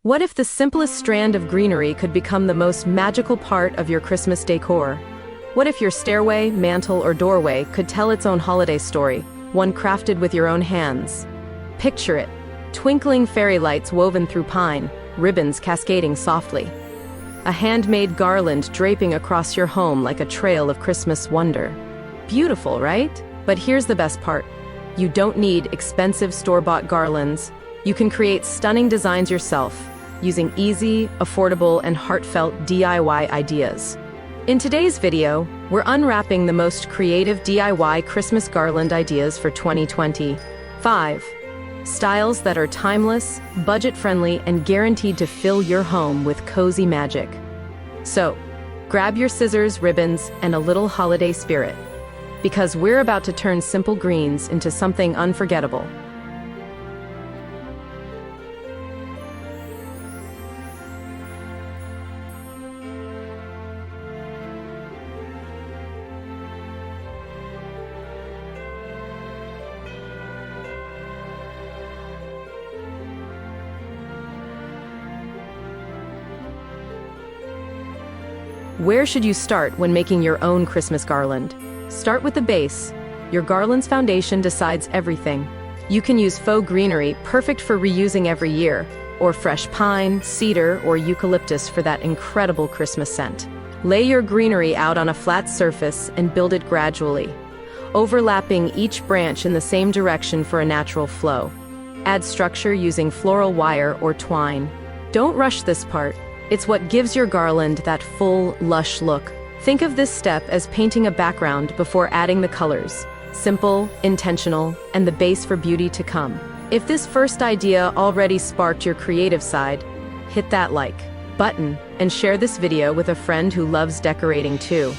What if the simplest strand of greenery could become the most magical part of your Christmas decor? What if your stairway, mantel, or doorway could tell its own holiday story, one crafted with your own hands? Picture it, twinkling fairy lights woven through pine, ribbons cascading softly. A handmade garland draping across your home like a trail of Christmas wonder. Beautiful, right? But here's the best part. You don't need expensive store-bought garlands. You can create stunning designs yourself, using easy, affordable, and heartfelt DIY ideas. In today's video, we're unwrapping the most creative DIY Christmas garland ideas for 2025. Styles that are timeless, budget-friendly, and guaranteed to fill your home with cozy magic. So, grab your scissors, ribbons, and a little holiday spirit, because we're about to turn simple greens into something unforgettable. Where should you start when making your own Christmas garland? Start with the base. Your garland's foundation decides everything. You can use faux greenery, perfect for reusing every year, or fresh pine, cedar, or eucalyptus for that incredible Christmas scent. Lay your greenery out on a flat surface and build it gradually, overlapping each branch in the same direction for a natural flow. Add structure using floral wire or twine. Don't rush this part. It's what gives your garland that full, lush look. Think of this step as painting a background before adding the colors. Simple, intentional, and the base for beauty to come. If this first idea already sparked your creative side, hit that like button and share this video with a friend who loves decorating too.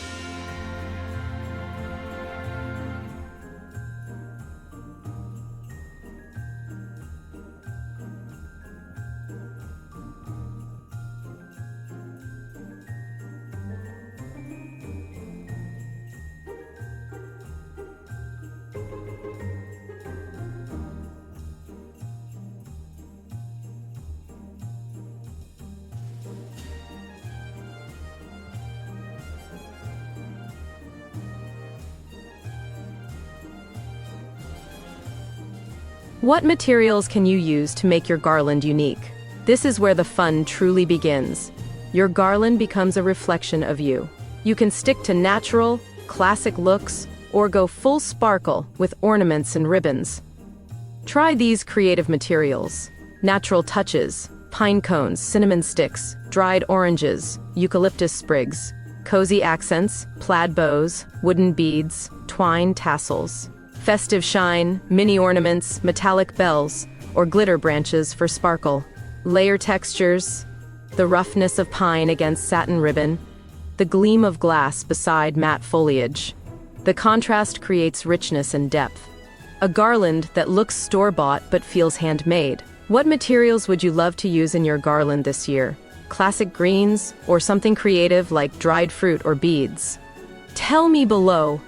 What materials can you use to make your garland unique? This is where the fun truly begins. Your garland becomes a reflection of you. You can stick to natural, classic looks, or go full sparkle with ornaments and ribbons. Try these creative materials: natural touches, pine cones, cinnamon sticks, dried oranges, eucalyptus sprigs, cozy accents, plaid bows, wooden beads, twine tassels. Festive shine, mini ornaments, metallic bells, or glitter branches for sparkle. Layer textures, the roughness of pine against satin ribbon, the gleam of glass beside matte foliage. The contrast creates richness and depth. A garland that looks store-bought but feels handmade. What materials would you love to use in your garland this year? Classic greens, or something creative like dried fruit or beads? Tell me below.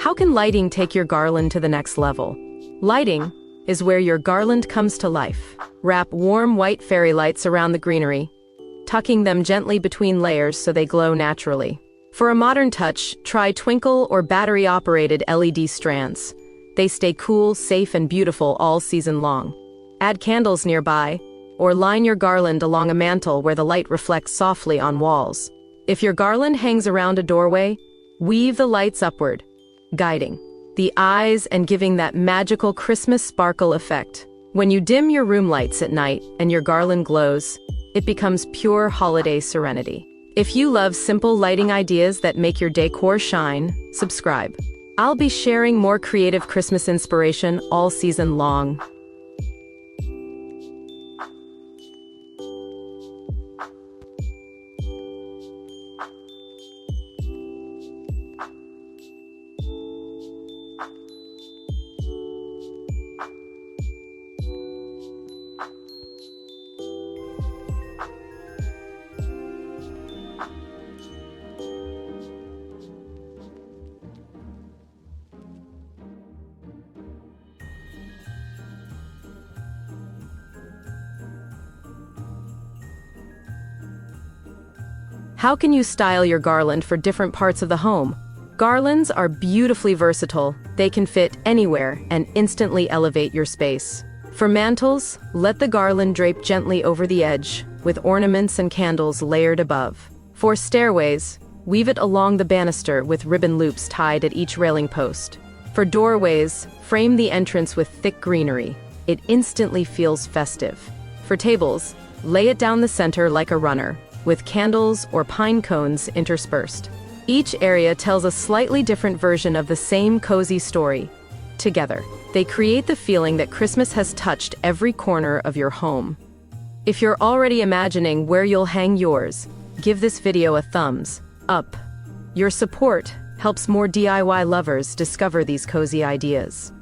How can lighting take your garland to the next level? Lighting is where your garland comes to life. Wrap warm white fairy lights around the greenery, tucking them gently between layers so they glow naturally. For a modern touch, try twinkle or battery-operated LED strands. They stay cool, safe, and beautiful all season long. Add candles nearby, or line your garland along a mantel where the light reflects softly on walls. If your garland hangs around a doorway, weave the lights upward, guiding the eyes and giving that magical Christmas sparkle effect. When you dim your room lights at night and your garland glows, it becomes pure holiday serenity. If you love simple lighting ideas that make your decor shine, subscribe. I'll be sharing more creative Christmas inspiration all season long. How can you style your garland for different parts of the home? Garlands are beautifully versatile. They can fit anywhere and instantly elevate your space. For mantles, let the garland drape gently over the edge, with ornaments and candles layered above. For stairways, weave it along the banister with ribbon loops tied at each railing post. For doorways, frame the entrance with thick greenery. It instantly feels festive. For tables, lay it down the center like a runner, with candles or pine cones interspersed. Each area tells a slightly different version of the same cozy story. Together, they create the feeling that Christmas has touched every corner of your home. If you're already imagining where you'll hang yours, give this video a thumbs up. Your support helps more DIY lovers discover these cozy ideas.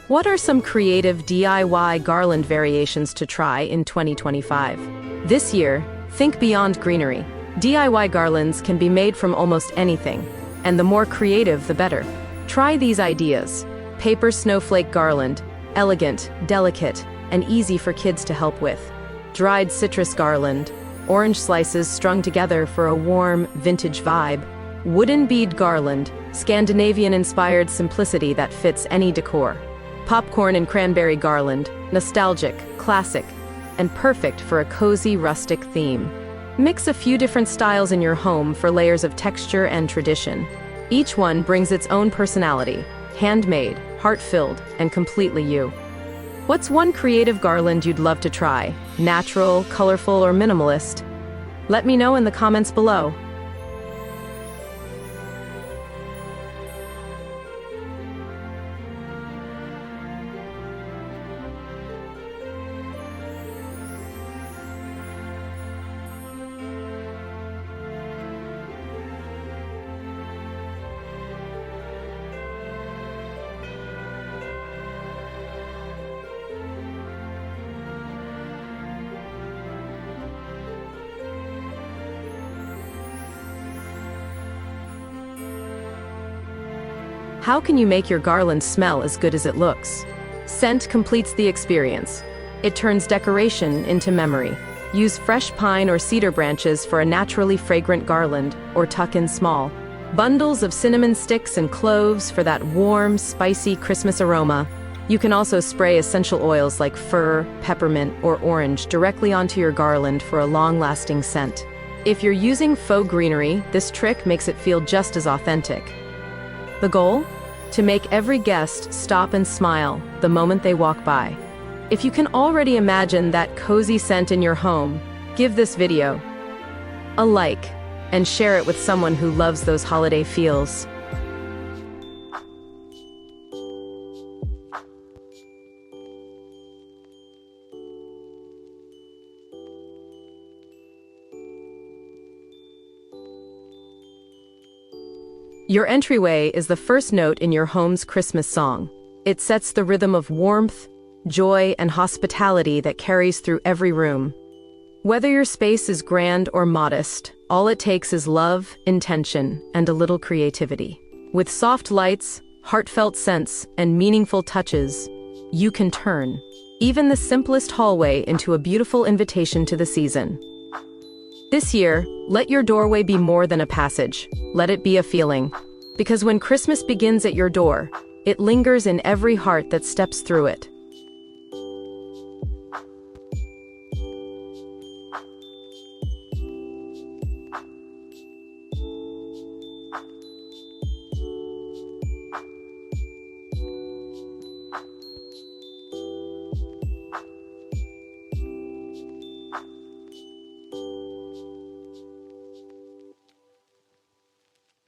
What are some creative DIY garland variations to try in 2025? This year, think beyond greenery. DIY garlands can be made from almost anything, and the more creative, the better. Try these ideas. Paper snowflake garland, elegant, delicate, and easy for kids to help with. Dried citrus garland, orange slices strung together for a warm, vintage vibe. Wooden bead garland, Scandinavian-inspired simplicity that fits any decor. Popcorn and cranberry garland, nostalgic, classic, and perfect for a cozy rustic theme. Mix a few different styles in your home for layers of texture and tradition. Each one brings its own personality, handmade, heart-filled, and completely you. What's one creative garland you'd love to try? Natural, colorful, or minimalist? Let me know in the comments below. How can you make your garland smell as good as it looks? Scent completes the experience. It turns decoration into memory. Use fresh pine or cedar branches for a naturally fragrant garland, or tuck in small. Bundles of cinnamon sticks and cloves for that warm, spicy Christmas aroma. You can also spray essential oils like fir, peppermint, or orange directly onto your garland for a long-lasting scent. If you're using faux greenery, this trick makes it feel just as authentic. The goal? To make every guest stop and smile the moment they walk by. If you can already imagine that cozy scent in your home, give this video a like and share it with someone who loves those holiday feels. Your entryway is the first note in your home's Christmas song. It sets the rhythm of warmth, joy, and hospitality that carries through every room. Whether your space is grand or modest, all it takes is love, intention, and a little creativity. With soft lights, heartfelt scents, and meaningful touches, you can turn even the simplest hallway into a beautiful invitation to the season. This year, let your doorway be more than a passage. Let it be a feeling. Because when Christmas begins at your door, it lingers in every heart that steps through it.